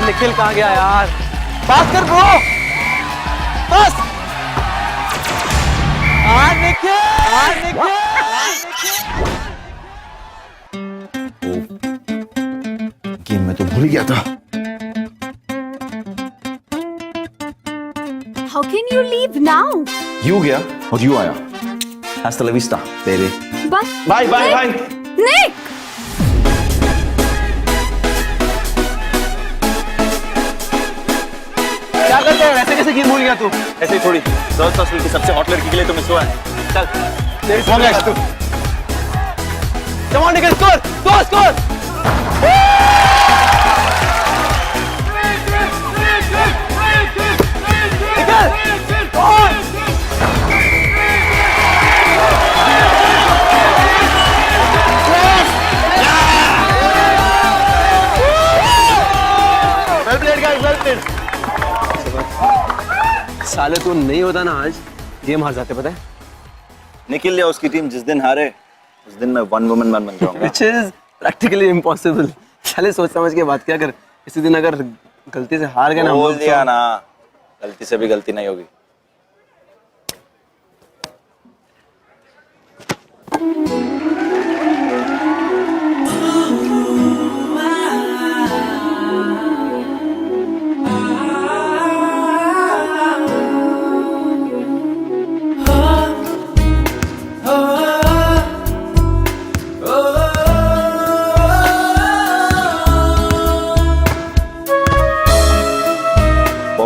निखिल कहाँ गया यार? बात कर ब्रो, बस। निखिल। गेम में तो भूल ही गया था। How can you leave now? You गया और यू आया। Hasta la vista, baby. But Bye, bye, bye. Nick! क्या करते हैं? वैसे कैसे गेम भूल गया तू? ऐसे ही थोड़ी गर्ल्स हॉस्टल की सबसे हॉट लड़की के लिए तो मिस हुआ है। चल, तेरी सामने तू। Come on, Nikhil, score! Nikhil, on! Well played, guys, well played. साले तू नहीं होता ना आज, गेम हार जाते पता है? निखिल या उसकी टीम जिस दिन हारे उस दिन मैं वन वुमन मैन बन जाऊंगा। Which is practically impossible. साले सोच समझ के बात क्या कर, इसी दिन अगर गलती से हार गए ना हम बोल लोग दिया ना, गलती से भी गलती नहीं होगी।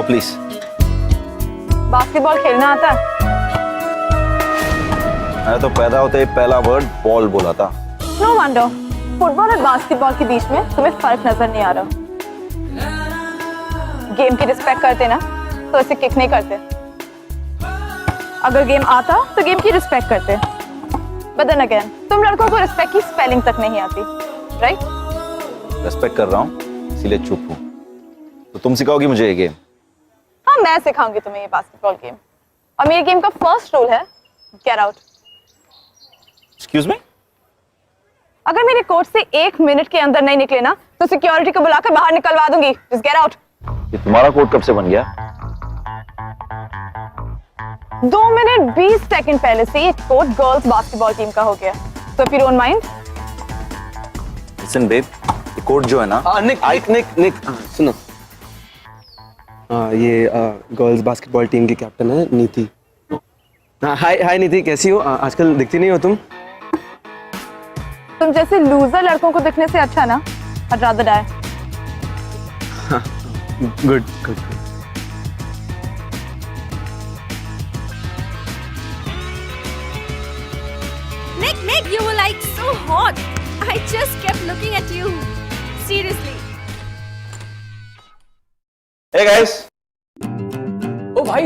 प्लीज बास्केटबॉल खेलना आता है? मैं तो पैदा होते ही पहला वर्ड बॉल बोला था। नो वंडर, फुटबॉल और बास्केटबॉल के बीच में तुम्हें फर्क नजर नहीं आ रहा। गेम की रिस्पेक्ट करते ना तो इसे किक नहीं करते। अगर गेम आता तो गेम की रिस्पेक्ट करते। बट देन अगेन तुम लड़कों को रिस्पेक्ट की स्पेलिंग तक नहीं आती, राइट? रेस्पेक्ट कर रहा हूँ इसीलिए चुप हूँ। तो तुम सिखाओगी मुझे ये गेम? हाँ, मैं सिखाऊंगी तुम्हें ये बास्केटबॉल गेम। और मेरे गेम का फर्स्ट रूल है गेट आउट। Excuse me? अगर मेरे कोर्ट से 1 मिनट के अंदर नहीं निकले ना तो सिक्योरिटी को बुलाकर बाहर निकलवा दूंगी। Just get out. ये तुम्हारा कोड कब से बन गया? 2 मिनट 20 सेकंड पहले से ये कोर्ट गर्ल्स बास्केटबॉल टीम का हो गया। So if you don't mind, listen babe, ये कोड जो है ना, निक सुनो। ये गर्ल्स बास्केटबॉल टीम की कैप्टन है नीति। हाय नीति, कैसी हो? आजकल दिखती नहीं हो तुम। तुम जैसे लूजर लड़कों को दिखने से अच्छा ना I'd rather die. Good. Nick, you were like so hot. I just kept looking at you. Seriously. Hey guys. ओ भाई,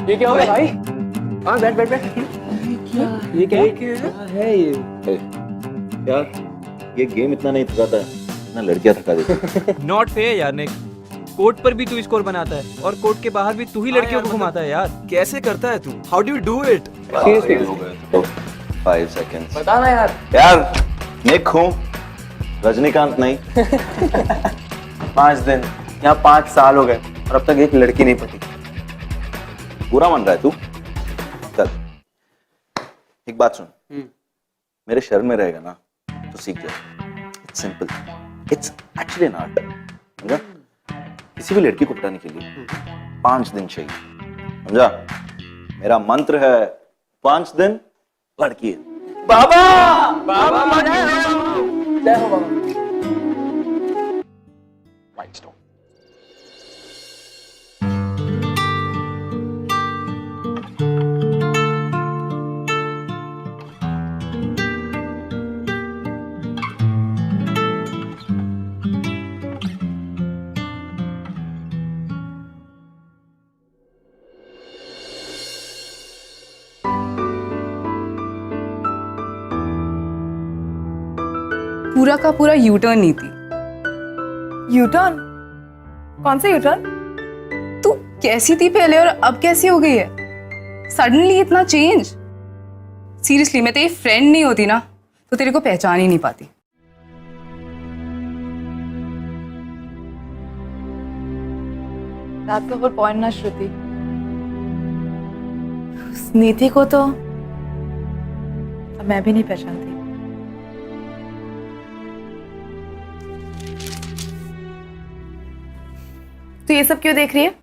ये क्या हो गया भाई? हाँ बैठ। ये क्या है ये? यार ये गेम इतना नहीं थकाता है, इतना लड़कियां थका देती है। नॉट फेयर यार निक। कोर्ट पर भी तू स्कोर बनाता है और कोर्ट के बाहर भी तू ही लड़कियों को घुमाता है यार। कैसे करता है तू? How do you do it? तो 5 seconds। बता ना यार निक हूँ, रजनीकांत नहीं। 5 दिन यहाँ 5 साल हो गए और अब तक एक लड़की नहीं पटी। पूरा मन रहा है तू? चल एक बात सुन, मेरे शहर में रहेगा ना तो सीख जा। It's simple, it's actually an art. समझा? किसी भी लड़की को पटाने के लिए 5 दिन चाहिए। समझा? मेरा मंत्र है 5 दिन लड़की है। बाबा जय हो बाबा। पूरा का पूरा यू टर्न नहीं थी। U turn? कौन सा यू टर्न? तू कैसी थी पहले और अब कैसी हो गई है? सडनली इतना चेंज। सीरियसली मैं तेरी फ्रेंड नहीं होती ना तो तेरे को पहचान ही नहीं पाती। That's the whole point ना श्रुति। उस नीति को तो अब मैं भी नहीं पहचानती। तो ये सब क्यों देख रही है?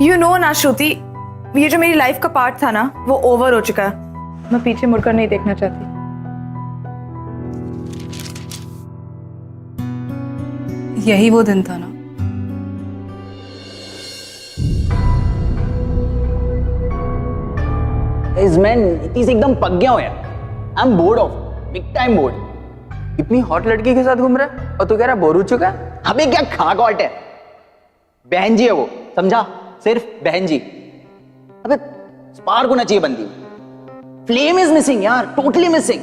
You know ना श्रुति, ये जो मेरी लाइफ का पार्ट था ना, वो ओवर हो चुका है। मैं पीछे मुड़कर नहीं देखना चाहती। यही वो दिन था ना। इस मैन नीतीश एकदम पक गया हो यार। I am board of, big time board. इतनी हॉट लड़की के साथ घूम रहा है और तू कह रहा बोर हो चुका है? अबे क्या खागॉट है, बहन जी है वो, समझा? सिर्फ बहन जी। अबे स्पार्क होना चाहिए बंदी में। फ्लेम इज मिसिंग यार, टोटली मिसिंग।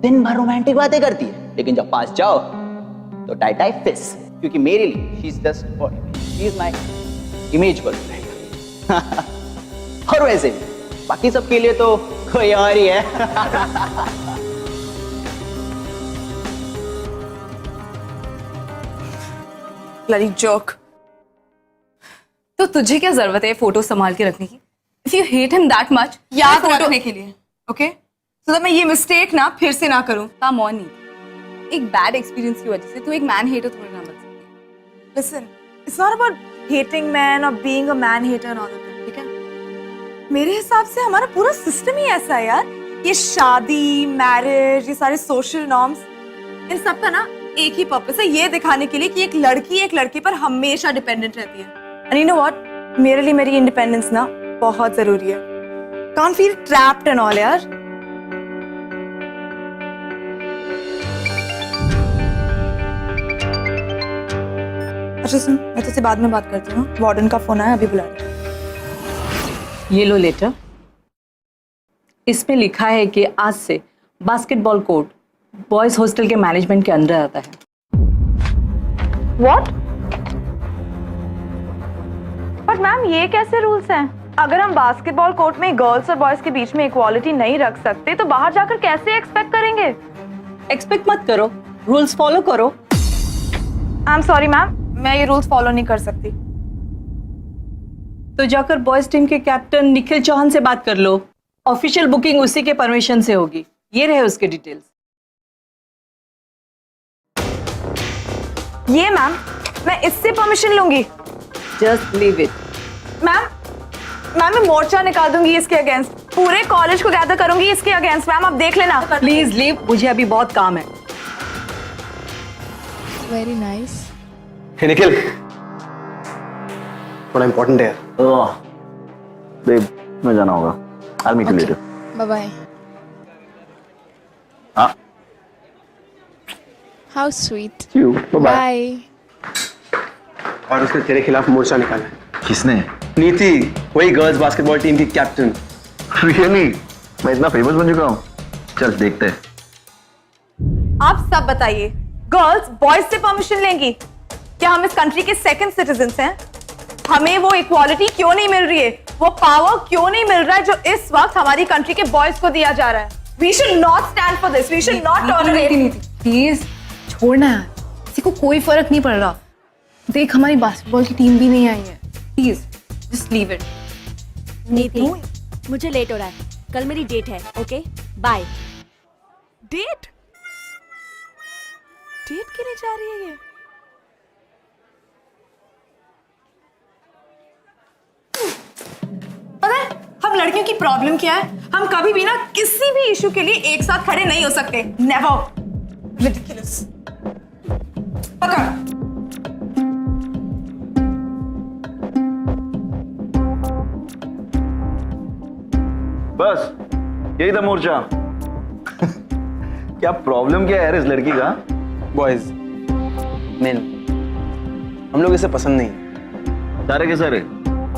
दिन भर रोमांटिक बातें करती है, लेकिन जब पास जाओ तो टाई टाई फिस। क्योंकि मेरे लिए she is just for she is my image girlfriend. और वैसे भी बाकी सबके लिए तो कोई और ही है। Bloody joke. तो तुझे क्या जरूरत है फोटो संभाल के रखने की? If you hate him that much, याद रखने के लिए, ओके? सो दैट मैं ये मिस्टेक ना फिर से ना करूं। काम ऑन नहीं, एक बैड एक्सपीरियंस की वजह से तू एक मैन हेटर थोड़ी ना बन सकती। Listen, it's not about hating man और being a man hater all the time, ठीक है? मेरे हिसाब से हमारा पूरा सिस्टम ही ऐसा है यार। ये शादी, मैरिज, ये सारे सोशल नॉर्म्स, इन सब का ना एक ही पर्पस है, ये दिखाने के लिए कि एक लड़की पर हमेशा डिपेंडेंट रहती है। एंड यू नो व्हाट, मेरे लिए मेरी इंडिपेंडेंस ना बहुत जरूरी है। Can't feel trapped and all यार। अच्छा सुन, मैं तुझसे बाद में बात करती हूँ। वार्डन का फोन आया, अभी बुला रही हूँ। ये लो लेटर। इसमें लिखा है कि आज से बास्केटबॉल कोर्ट बॉयज हॉस्टल के मैनेजमेंट के अंडर आता है। What? बट मैम ये कैसे रूल्स हैं? अगर हम बास्केटबॉल कोर्ट में गर्ल्स और बॉयज के बीच में इक्वालिटी नहीं रख सकते तो बाहर जाकर कैसे एक्सपेक्ट करेंगे? एक्सपेक्ट मत करो, रूल्स फॉलो करो। आई एम सॉरी मैम, मैं ये रूल्स फॉलो नहीं कर सकती। तो जाकर बॉयज टीम के कैप्टन निखिल चौहान से बात कर लो। ऑफिशियल बुकिंग उसी के परमिशन से होगी। ये रहे उसके डिटेल्स। ये मैम, मैं इससे परमिशन लूंगी। Just leave it. मैम, मैं मोर्चा निकाल दूंगी इसके अगेंस्ट। पूरे कॉलेज को गैदर करूंगी इसके अगेंस्ट। मैम आप देख लेना। प्लीज लीव, मुझे अभी बहुत काम है। Very nice. Hey Nikhil, बड़ा important है यार। बेब, मैं जाना होगा। I'll meet you later. Bye bye. हाँ, How sweet. see you. Bye bye. Bye. और उसने तेरे खिलाफ मोर्चा निकाला है। किसने? नीति, वही गर्ल्स बास्केटबॉल टीम की कैप्टन। Really? मैं इतना फेमस बन चुका हूँ। चल देखते हैं। आप सब बताइए, गर्ल्स बॉयज से परमिशन लेंगी? क्या हम इस कंट्री के सेकंड सिटीजन्स हैं? हमें वो इक्वालिटी क्यों नहीं मिल रही है? वो पावर क्यों नहीं मिल रहा है जो इस वक्त हमारी कंट्री के बॉयज को दिया जा रहा है? We should not stand for this. We should not tolerate. Please छोड़ना यार, किसी को कोई फर्क नहीं पड़ रहा। देख हमारी बास्केटबॉल की टीम भी नहीं आई है। Please just leave it. नीति, मुझे लेट हो रहा है, कल मेरी डेट है। Okay bye. डेट? डेट के लिए जा रही है ये? पता है हम लड़कियों की प्रॉब्लम क्या है? हम कभी भी ना किसी भी इशू के लिए एक साथ खड़े नहीं हो सकते। नेवर। रिडिकुलस। पकड़। बस यही था मोर्चा। क्या प्रॉब्लम क्या है यार इस लड़की का? बॉयज, मेन, हम लोग इसे पसंद नहीं। सारे के सारे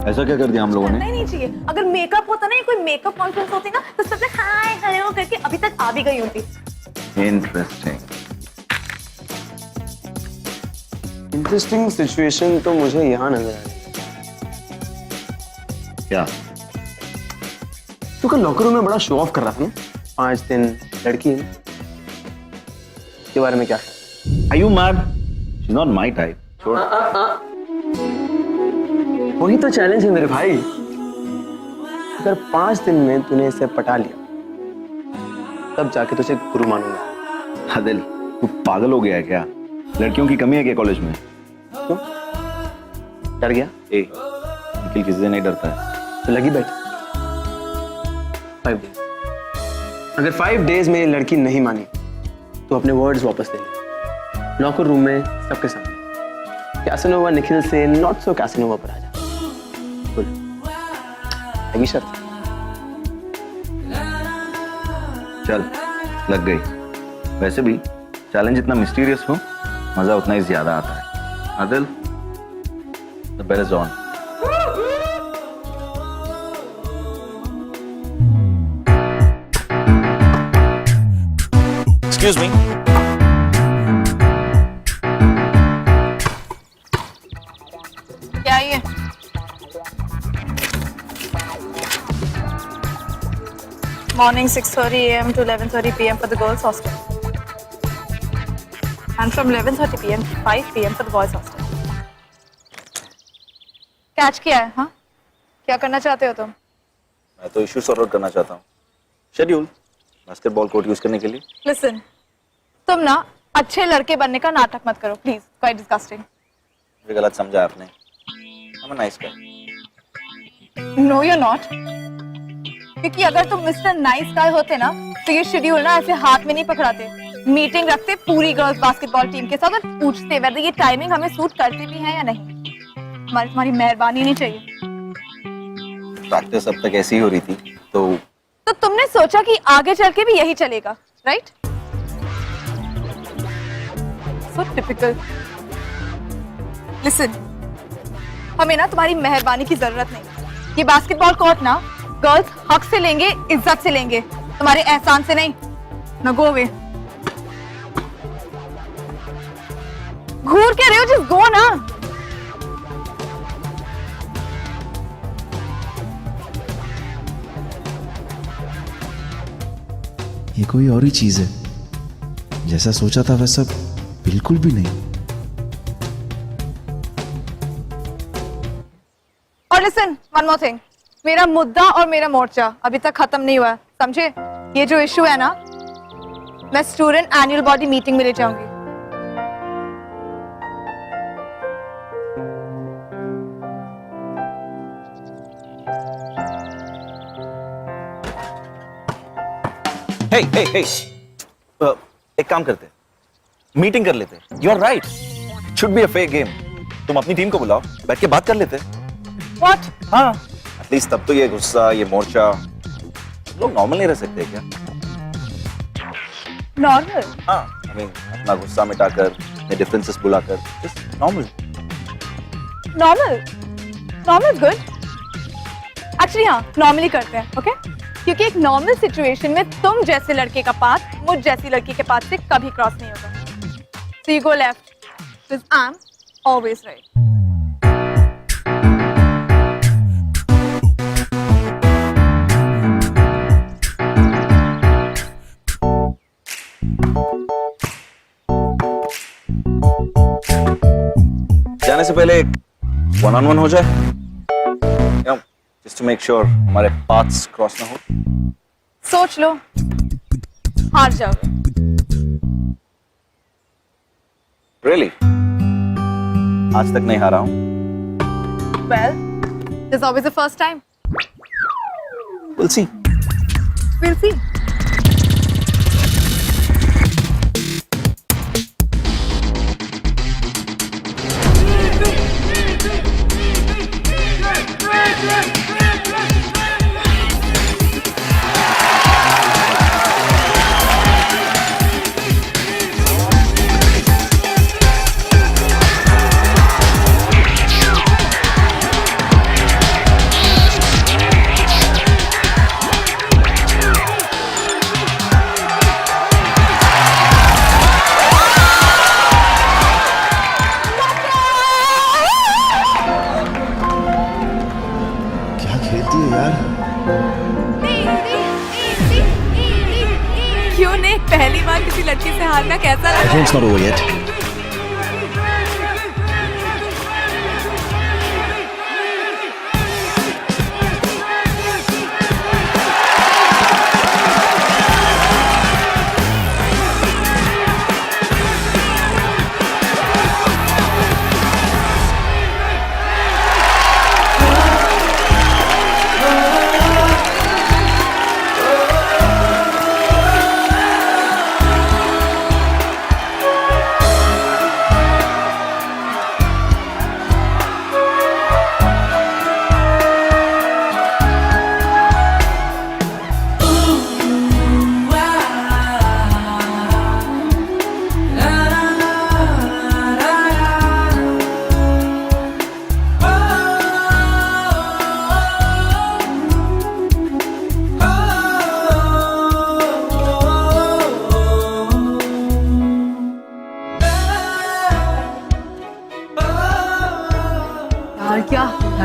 ऐसा क्या कर दिया हम लोगों ने? नहीं चाहिए। अगर मेकअप होता ना, कोई मेकअप कॉन्फ्रेंस होती ना, तो सबसे हाय हेलो करके अभी तक आ भी गई होती। इंटरेस्टिंग सिचुएशन तो मुझे यहाँ नजर आ रही है। क्या? तू कल लॉकर रूम में बड़ा शो ऑफ कर रहा था ना? 5 दिन लड़की के बारे में क्या? Are you mad? She's not my type. छोड़। वही तो चैलेंज है मेरे भाई। अगर 5 दिन में तूने इसे पटा लिया तब जाके तुझे गुरु मानूंगा। आदिल, तू पागल हो गया है क्या? लड़कियों की कमी है क्या कॉलेज में? क्यों? डर गया? निखिल किसी से नहीं डरता है। तो लगी बैठ 5 डेज। अगर 5 डेज में लड़की नहीं मानी तो अपने वर्ड्स वापस ले ले। लॉकर रूम में सबके सामने कैसनोवा निखिल से नॉट सो कैसनोवा पर आ जा। बोल, लगी शर्त? चल, लग गई। वैसे भी चैलेंज जितना मिस्टीरियस हो, मजा उतना ही ज्यादा आता है। Adil, the bell is on. Excuse me. क्या ये? Morning 6:30 a.m. to 11:30 p.m. for the girls' hostel, and from 11:30 p.m. to 5 p.m. for the boys' hostel. Catch किया है? हाँ, क्या करना चाहते हो तुम? मैं तो इशू सॉर्ट आउट करना चाहता हूँ। शेड्यूल बास्केटबॉल कोर्ट यूज करने के लिए। Listen, तुम ना अच्छे लड़के बनने का नाटक मत करो प्लीज। Quite disgusting. मुझे गलत समझा आपने। I'm a nice guy. No you not. क्योंकि अगर तुम मिस्टर नाइस गाय होते ना तो ये शेड्यूल ना ऐसे हाथ में नहीं पकड़ाते। मीटिंग रखते पूरी गर्ल्स बास्केटबॉल टीम के साथ और पूछते वैसे ये टाइमिंग हमें सूट करती भी है या नहीं। तुम्हारी मेहरबानी नहीं चाहिए। प्रैक्टिस अब तक ऐसी ही हो रही थी तो तुमने सोचा कि आगे चल के भी यही चलेगा, राइट? सो टिपिकल। लिसन, हमें ना तुम्हारी मेहरबानी की जरूरत नहीं। ये बास्केटबॉल कोर्ट ना गर्ल्स हक से लेंगे, इज्जत से लेंगे, तुम्हारे एहसान से नहीं। न गो वे। घूर के रहे हो, जस्ट गो ना। ये कोई और ही चीज है। जैसा सोचा था वैसा बिल्कुल भी नहीं। और लिसन, वन मोर थिंग, मेरा मुद्दा और मेरा मोर्चा अभी तक खत्म नहीं हुआ है, समझे? ये जो इशू है ना, मैं स्टूडेंट एनुअल बॉडी मीटिंग में ले जाऊंगी। हे एक काम करते, मीटिंग कर लेते। You are right, should be a fair game. तुम अपनी टीम को बुलाओ, बैठ के बात कर लेते। What? हाँ, एटलीस्ट तब तो ये गुस्सा, ये मोर्चा, लोग नॉर्मल नहीं रह सकते क्या? नॉर्मल? हाँ, I mean, अपना गुस्सा मिटाकर, अपने डिफरेंसेस बुलाकर, just normal. Normal? Normal good. Actually हाँ, नॉर्मली करते हैं, ओके? क्योंकि एक नॉर्मल सिचुएशन में तुम जैसे लड़के का पाथ मुझ जैसी लड़की के पाथ से कभी क्रॉस नहीं होगा। So you go left, because I'm always right. जाने से पहले वन ऑन वन हो जाए, जस्ट टू मेक श्योर हमारे पाथ्स क्रॉस ना हो। सोच लो, हार जाओगे। Really? आज तक नहीं हारा हूं। Well, there's always a first time. We'll see. We'll see. क्या खेलती है यार? क्यों नहीं? पहली बार किसी लड़की से हारना कैसा लगा? Game's not over yet.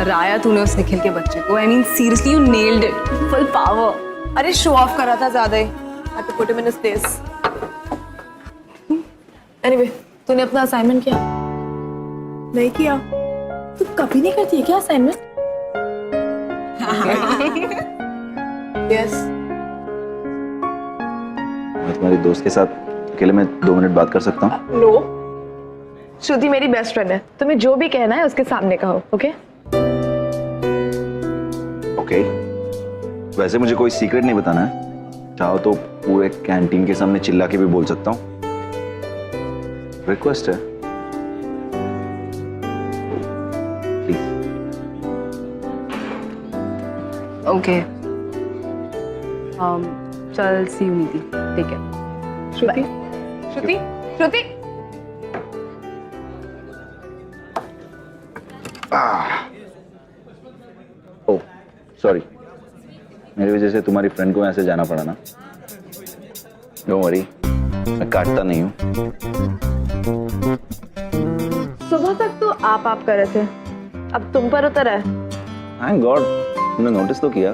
हराया तूने उस निखिल के बच्चे को. I mean seriously you nailed it. Full power. अरे शो ऑफ करा था ज्यादा ही. I had to put him in his place. Anyway, तूने अपना असाइनमेंट किया? नहीं किया. तू कभी नहीं करती है क्या असाइनमेंट? Yes. मैं तुम्हारी दोस्त के साथ अकेले में 2 मिनट बात कर सकता हूँ? नो. श्रुति मेरी बेस्ट फ्रेंड है. तुम्हें जो भी कहना है उसके सामने कहो. ओके? ओके. वैसे मुझे कोई सीक्रेट नहीं बताना है. चाहो तो पूरे कैंटीन के सामने चिल्ला के भी बोल सकता हूँ. रिक्वेस्ट है. प्लीज. Okay. चल सी यू नीति. ठीक है. श्रुति? श्रुति? श्रुति? Oh sorry. मेरी वजह से तुम्हारी फ्रेंड को ऐसे जाना पड़ा ना. डोंट वरी, मैं काटता नहीं हूँ. सुबह तक तो आप कर रहे थे. अब तुम पर उतर है. थैंक गॉड तुमने नोटिस तो किया.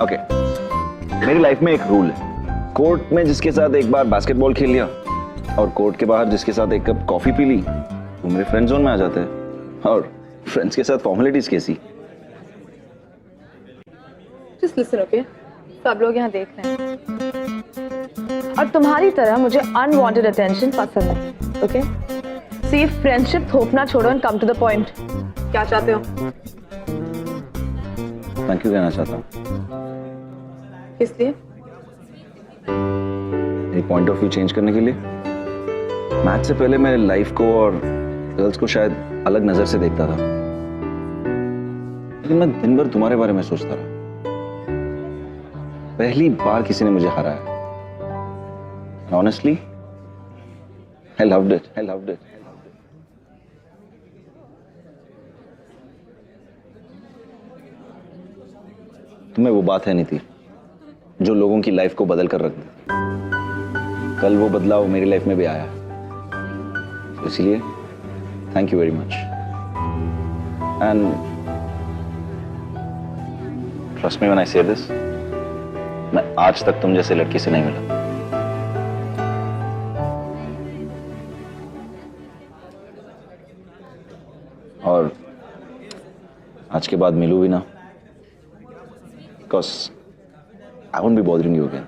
ओके. मेरी लाइफ में एक रूल है. कोर्ट में जिसके साथ एक बार बास्केटबॉल खेल लिया और कोर्ट के बाहर जिसके साथ एक कप कॉफी पी ली, वो मेरे फ्रेंड जोन में आ जाते हैं. और फ्रेंड्स के साथ फॉर्मेलिटीज कैसी. Just listen, okay? सब लोग यहाँ देख रहे हैं. और तुम्हारी तरह मुझे अनवांटेड अटेंशन पसंद है. ओके? सी फ्रेंडशिप थोपना छोड़ो and come to the point. क्या चाहते हो? थैंक यू कहना चाहता हूँ. किस लिए? मेरी पॉइंट ऑफ व्यू चेंज करने के लिए. मैच से पहले मैं लाइफ को और गर्ल्स को शायद अलग नजर से देखता था, लेकिन मैं दिन भर तुम्हारे बारे में सोचता रहा. पहली बार किसी ने मुझे हराया. Honestly I loved it. तुम्हें वो बात है नीति जो लोगों की लाइफ को बदल कर रख दे. कल वो बदलाव मेरी लाइफ में भी आया. तो इसलिए thank you very much. And trust me when I से दिस, मैं आज तक तुम जैसे लड़की से नहीं मिला. और आज के बाद मिलूं भी ना, because I won't be bothering you again.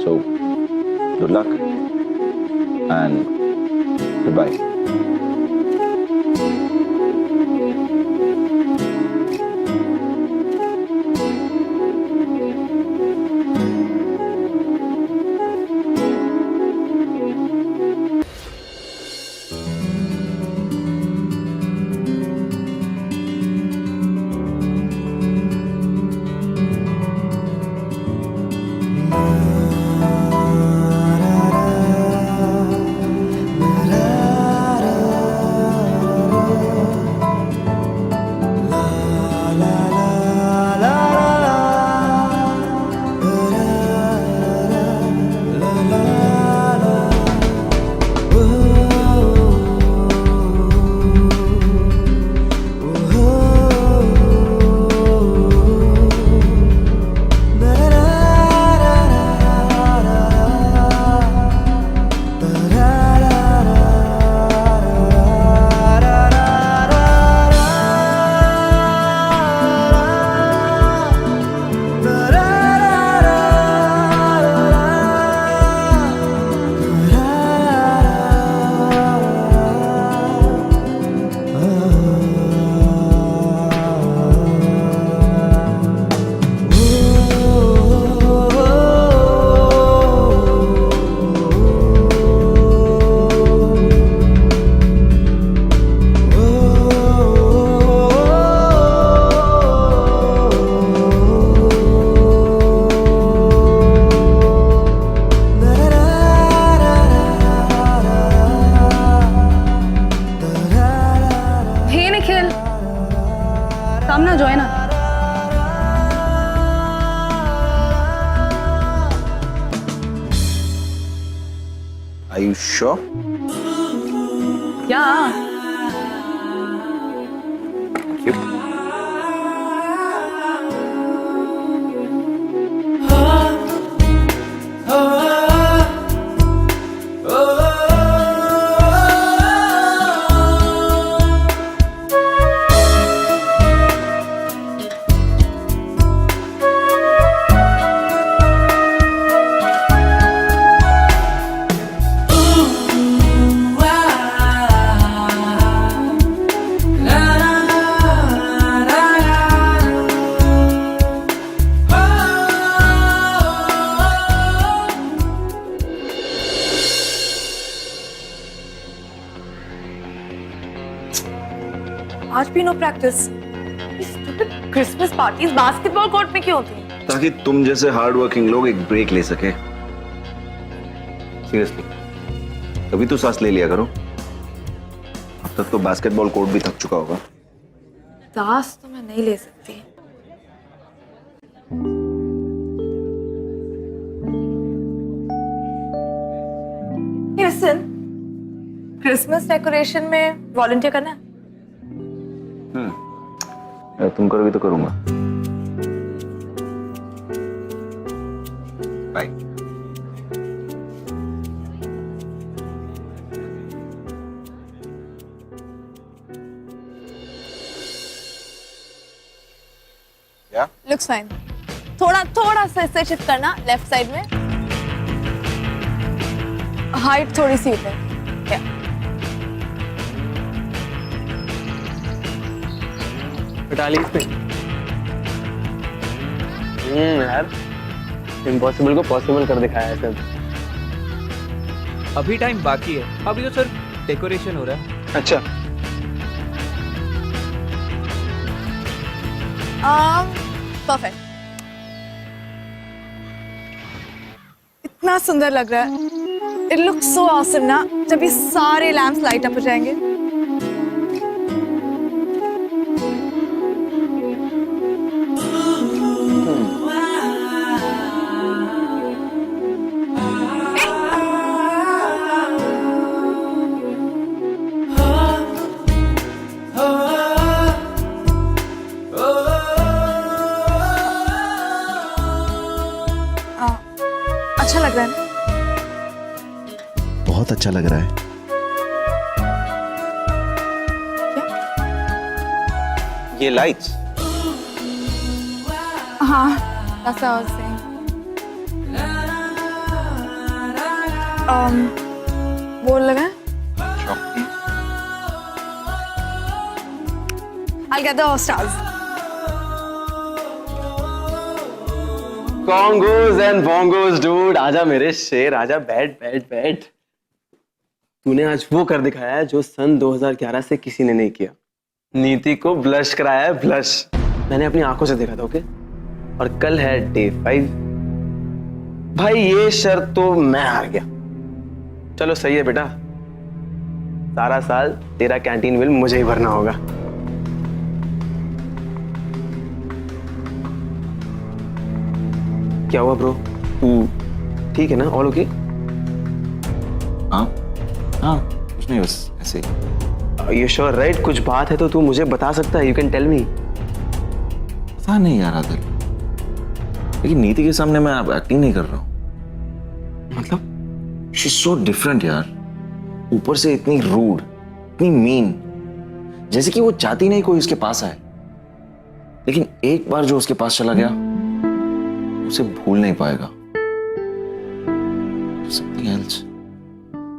So, good luck and goodbye. Are you sure? Yeah. भी know practice. Christmas parties basketball court में क्यों होती हैं? ताकि तुम जैसे हार्ड वर्किंग लोग एक ब्रेक ले सके। सीरियसली, कभी तो सांस ले लिया करो। अब तक तो बास्केटबॉल कोर्ट भी थक चुका होगा। सांस तो मैं नहीं ले सकती। लिसन, क्रिसमस डेकोरेशन में वॉलंटियर करना है? अगर तुम करोगी तो करूंगा। बाय। क्या? Looks fine. थोड़ा सा इससे शिफ्ट करना लेफ्ट साइड में। हाइट थोड़ी सी ऊपर। क्या? डाली पे यार, इम्पॉसिबल को पॉसिबल कर दिखाया है सब। अभी टाइम बाकी है, अभी तो सिर्फ डेकोरेशन हो रहा है। अच्छा, परफेक्ट। इतना सुंदर लग रहा है। इट लुक्स सो ऑसम ना, जब ये सारे लैंप्स लाइट अप हो जाएंगे। अच्छा लग रहा है ना? बहुत अच्छा लग रहा है। ये लाइट्स हाँ, that's what I was saying. बोल लगा? I'll get the stars. Congos and bongos dude, आजा मेरे शेर, आजा। बैठ बैठ बैठ। तूने आज वो कर दिखाया है जो सन 2011 से किसी ने नहीं किया। नीति को ब्लश कराया है, ब्लश। मैंने अपनी आंखों से देखा था, ओके? और कल है डे 5। भाई ये शर्त तो मैं हार गया। चलो सही है बेटा, सारा साल तेरा कैंटीन बिल मुझे ही भरना होगा। क्या हुआ ब्रो? तू ठीक है ना? All okay? हाँ हाँ, कुछ नहीं, बस ऐसे ही। You sure right? कुछ बात है तो तू मुझे बता सकता है। You can tell me. पता नहीं यार आदिल, लेकिन नीति के सामने मैं अब एक्टिंग नहीं कर रहा हूँ। मतलब शी इज सो डिफरेंट यार। ऊपर से इतनी रूड, इतनी मीन, जैसे कि वो चाहती नहीं कोई उसके पास आए। लेकिन एक बार जो उसके पास चला गया, उसे भूल नहीं पाएगा। Something else.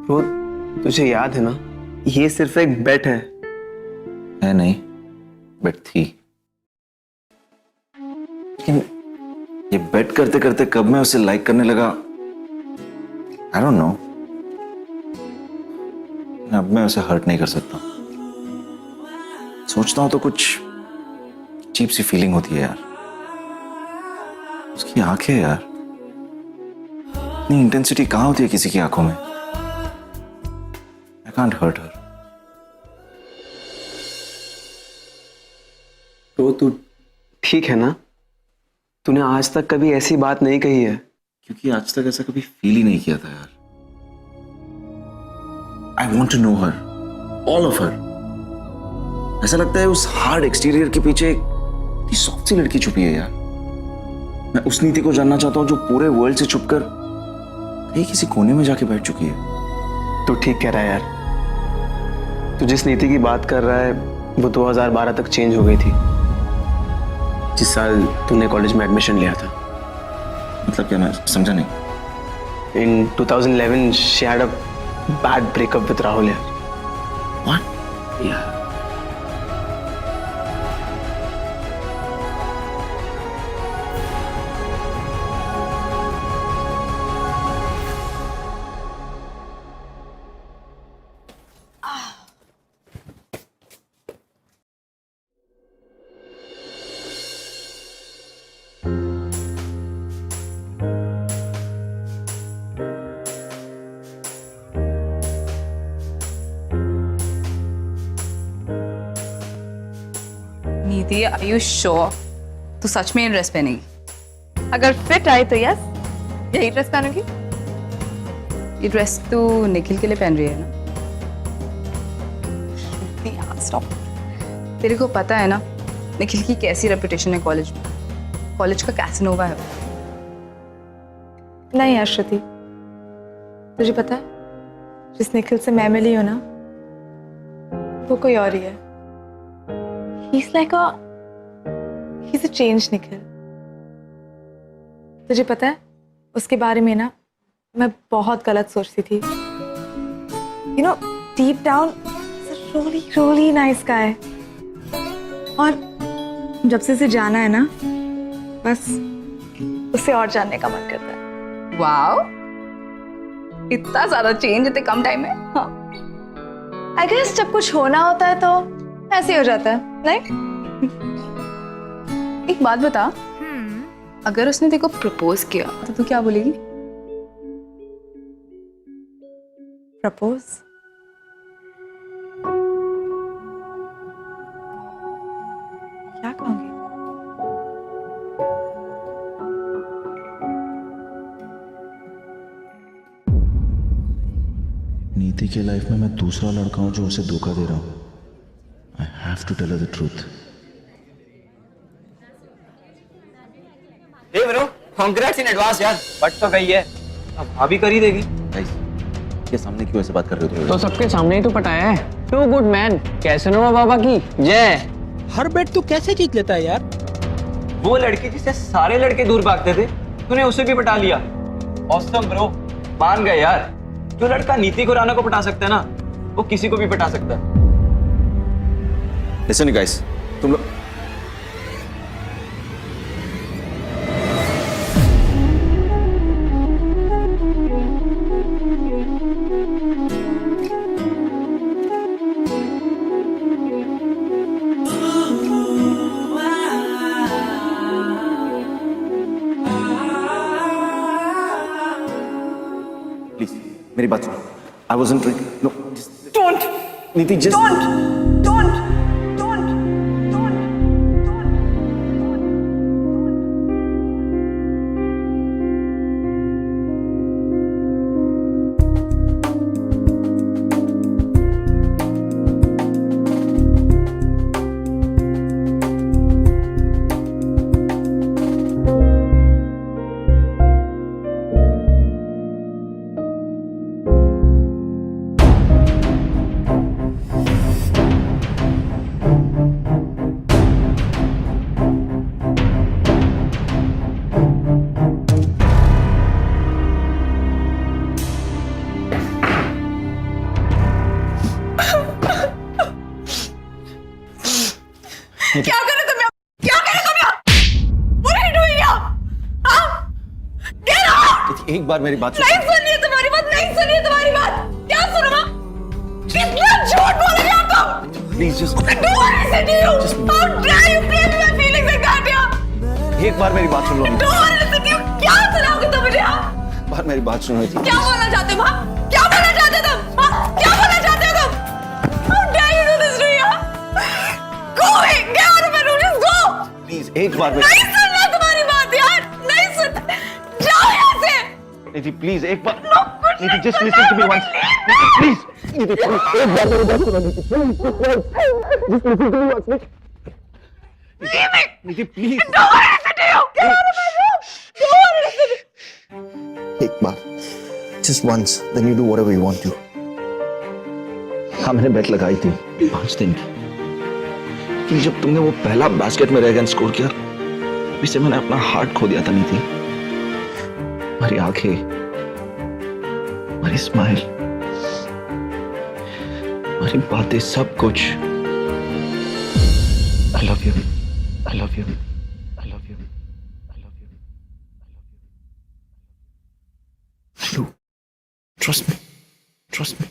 ब्रो, तुझे याद है ना, ये सिर्फ एक बेट है। है नहीं, बेट थी। लेकिन ये बेट करते करते कब मैं उसे लाइक करने लगा, आई डोंट नो। अब मैं उसे हर्ट नहीं कर सकता। सोचता हूं तो कुछ अजीब सी फीलिंग होती है यार। उसकी आंखें यार, इतनी इंटेंसिटी कहां होती है किसी की आंखों में। I can't hurt her. Bro तू ठीक है ना? तूने आज तक कभी ऐसी बात नहीं कही है। क्योंकि आज तक ऐसा कभी फील ही नहीं किया था यार। I want to know her, all of her. ऐसा लगता है उस हार्ड एक्सटीरियर के पीछे एक सॉफ्ट सी लड़की छुपी है यार। मैं उस नीति को जानना चाहता हूं जो पूरे वर्ल्ड से छुपकर कहीं किसी कोने में जाके बैठ चुकी है। तू ठीक कह रहा है यार। तू जिस नीति की बात कर रहा है वो 2012 तक चेंज हो गई थी, जिस साल तूने कॉलेज में एडमिशन लिया था। मतलब क्या, मैं समझा नहीं। In 2011 she had a bad breakup with Rahul यार। What? Yeah. लिए आर यू श्योर तू सच में ये ड्रेस पहनेगी? अगर फिट आए तो यस, यही ड्रेस पहनूंगी। ये ड्रेस तू निखिल के लिए पहन रही है ना? स्टॉप। तेरे को पता है ना निखिल की कैसी रेपुटेशन है कॉलेज में? कॉलेज का कैसिनोवा है वो। नहीं यार श्रुति, तुझे पता है जिस निखिल से मैं मिली हूं ना, वो कोई और ही है। He's a changed Nikhil. तुझे पता है उसके बारे में ना मैं बहुत गलत सोचती थी। You know, deep down, he's a really, really nice guy। और जब से इसे जाना है ना, बस उसे और जानने का मन करता है। वाओ, इतना ज्यादा चेंज इतने कम टाइम में? हाँ। I guess जब कुछ होना होता है तो ऐसे ही हो जाता है, नहीं? एक बात बता, अगर उसने तेरे को प्रपोज किया तो तू क्या बोलेगी? प्रपोज? क्या कहूंगी? नीति के लाइफ में मैं दूसरा लड़का हूं जो उसे धोखा दे रहा हूं। I have to tell her the truth. Hey bro, congrats in advance यार। बट तो गई है, अब भाभी कर ही देगी। गाइस, ये सामने क्यों ऐसे बात कर रहे हो? तो सबके सामने ही तो पटाया है। टू गुड मैन, कैसिनोवा बाबा की जय। हर बेट तू कैसे जीत लेता है यार? वो लड़की जिसे सारे लड़के दूर भागते थे, तूने उसे भी पटा लिया। ऑसम ब्रो, मान गए यार। जो लड़का नीति को राणा को पटा सकता है ना, वो किसी को भी पटा सकता है। लिसन गाइस, तुम लोग प्लीज मेरी बात सुनो। I wasn't drinking. No, Don't! Niti just Don't! Don't! क्या करे तुम यहाँ? क्या करे तुम यहाँ? What are you doing यहाँ? हाँ? Get out! एक बार मेरी बात सुनो। नहीं सुनिए तुम्हारी बात, नहीं सुनिए तुम्हारी बात। क्या सुनो माँ? कितना झूठ बोल रहे हो तुम? Please just Do what I said to you? How dare you play with my feelings like that यार? एक बार मेरी बात सुन लो। Do what I said to you? क्या सुनाओगे तुम मुझे यहाँ? एक बार मेरी बात सुनो। क्या बोलना चाहते हो माँ? क्या बोलना चाहते हो तुम? हाँ? क्या बोलना चाहते हो तुम? How dare you do this to me यार? Go away! Get out of my room! Just go! Please एक बार नहीं सुनना तुम्हारी बात यार, नहीं सुन। जाओ यहाँ से। नीति प्लीज एक बार। Niti just listen to me once. Niti please. Niti please एक बार मेरी बात सुनो। Niti please just listen to me once. Niti please. Do what I said to you! Get out of my room! Do what I said to you! एक बार just once, then you do whatever you want to. हाँ, मैंने बेट लगाई थी 5 दिन की, लेकिन जब तुमने वो पहला बास्केट में रेगन स्कोर किया, इससे मैंने अपना हार्ट खो दिया था। नहीं थी हमारी आंखें, हमारी स्माइल, हमारी बातें, सब कुछ। I love you. I love you. I love you. I love you. I do. Trust me. Trust me.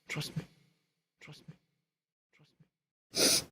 Trust me. Trust me. Trust me.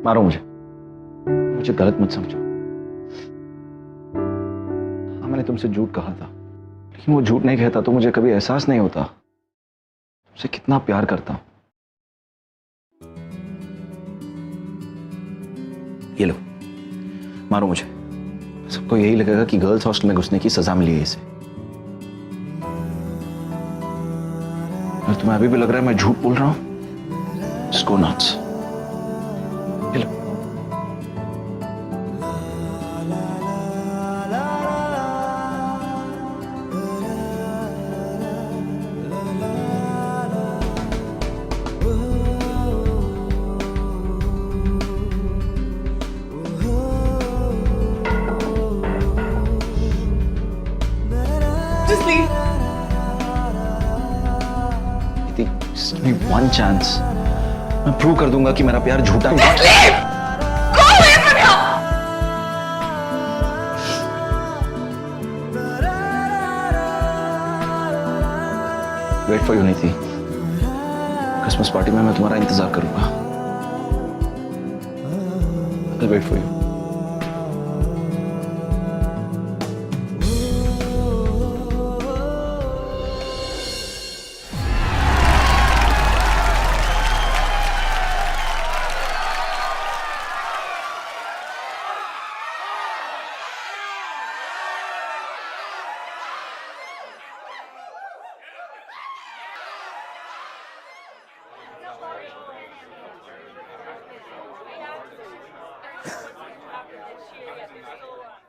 मारो मुझे गलत मत समझो। हाँ, मैंने तुमसे झूठ कहा था, लेकिन वो झूठ नहीं कहता तो मुझे कभी एहसास नहीं होता तुमसे कितना प्यार करता हूं। ये लो, मारो मुझे। सबको यही लगेगा कि गर्ल्स हॉस्टल में घुसने की सजा मिली है इसे। और तुम्हें अभी भी लग रहा है मैं झूठ बोल रहा हूं? Just go nuts. ये लो। Just leave. Just give me one chance. मैं प्रूव कर दूंगा कि मेरा प्यार झूठा नहीं। Just leave. Go away from here. Wait for you Niti. Christmas party में मैं तुम्हारा इंतजार करूंगा। I'll wait for you.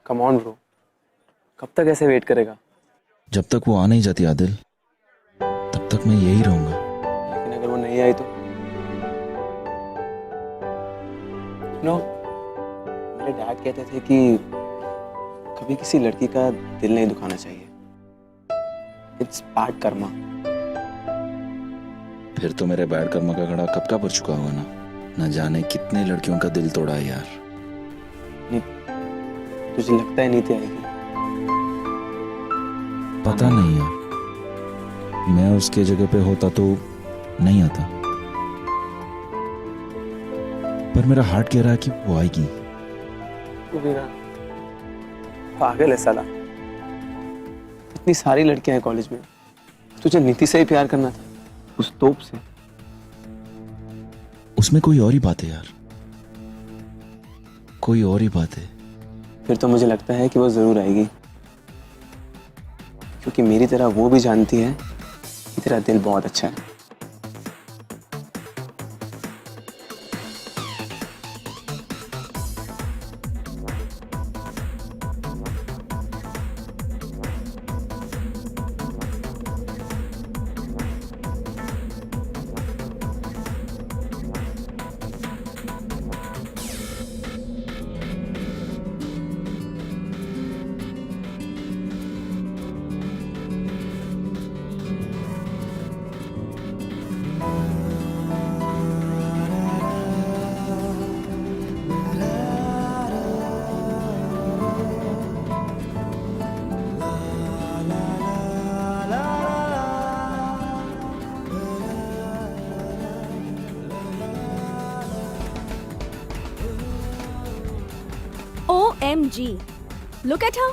Come on bro, कब तक ऐसे वेट करेगा? जब तक वो आ नहीं जाती आदिल, तब तक मैं यही रहूंगा। लेकिन अगर वो नहीं आई तो? नो, मेरे डैड कहते थे कि कभी किसी लड़की का दिल नहीं दुखाना चाहिए। It's bad Karma. फिर तो मेरे बैड कर्मा का घड़ा कब का भर चुका होगा ना। न जाने कितने लड़कियों का दिल तोड़ा है यार। तुझे लगता है नीति आएगी? पता नहीं यार, मैं उसके जगह पे होता तो नहीं आता, पर मेरा हार्ट कह रहा है कि वो आएगी। तू भी ना पागल है साला। इतनी सारी लड़कियां हैं कॉलेज में, तुझे नीति से ही प्यार करना था, उस तोप से। उसमें कोई और ही बात है यार, कोई और ही बात है। फिर तो मुझे लगता है कि वो जरूर आएगी, क्योंकि मेरी तरह वो भी जानती है कि तेरा दिल बहुत अच्छा है। OMG, look at her.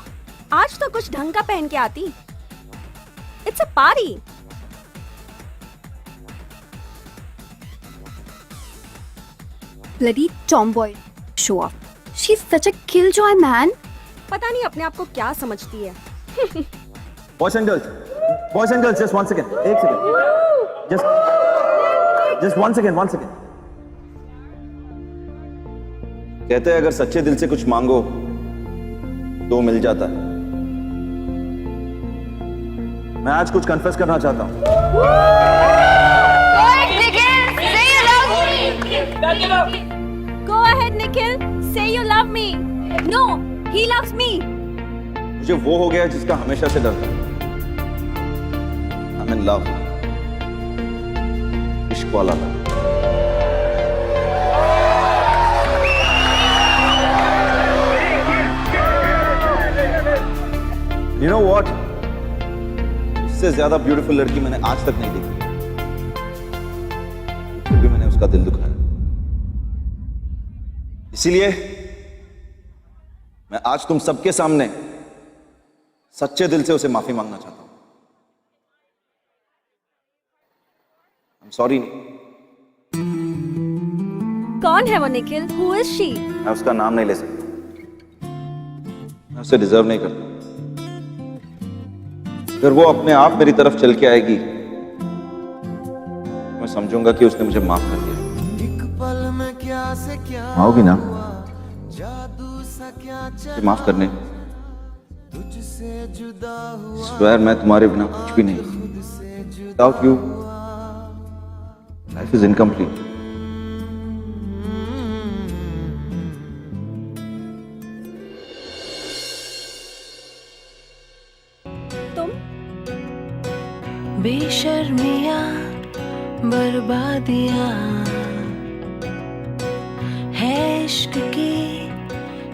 आज तो कुछ ढंग का पहन के आती। It's a party. Bloody tomboy, show off. She's such a killjoy, man. पता नहीं अपने आप को क्या समझती है। Boys and girls, just 1 second. एक second. Just 1 second. कहते हैं अगर सच्चे दिल से कुछ मांगो तो मिल जाता है। मैं आज कुछ कन्फेस करना चाहता हूं। Go ahead, Nikhil. Say you love me. No, he loves me. मुझे वो हो गया जिसका हमेशा से डर था। I'm in love. इश्क वाला था। You know what? इससे ज्यादा ब्यूटीफुल लड़की मैंने आज तक नहीं देखी, फिर भी मैंने उसका दिल दुखाया। इसीलिए मैं आज तुम सबके सामने सच्चे दिल से उसे माफी मांगना चाहता हूं। I am sorry. कौन है वो निखिल? Who is she? मैं उसका नाम नहीं ले सकता, मैं उसे डिजर्व नहीं करता। अगर वो अपने आप मेरी तरफ चल के आएगी, मैं समझूंगा कि उसने मुझे माफ कर दिया। आओगी ना मुझे माफ करने? स्वेयर मैं तुम्हारे बिना कुछ भी नहीं। Without you, life is incomplete. तुम बेशर्मियां बर्बादियां है इश्क की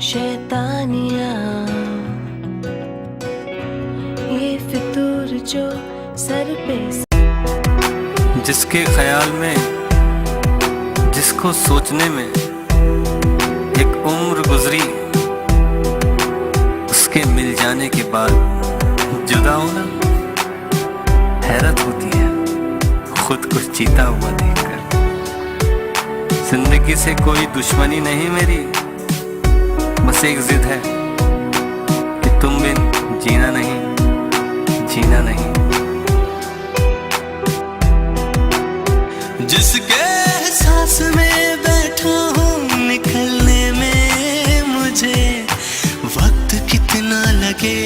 शैतानियां, ये फितूर जो सर पे जिसके ख्याल में, जिसको सोचने में एक उम्र गुजरी, उसके मिल जाने के बाद जुदा होना हैरत होती है खुद को जीता हुआ देखकर। जिंदगी से कोई दुश्मनी नहीं मेरी, बस एक जिद है कि तुम बिन जीना नहीं, जीना नहीं। जिसके एहसास में बैठा हूँ निकलने में मुझे वक्त कितना लगे।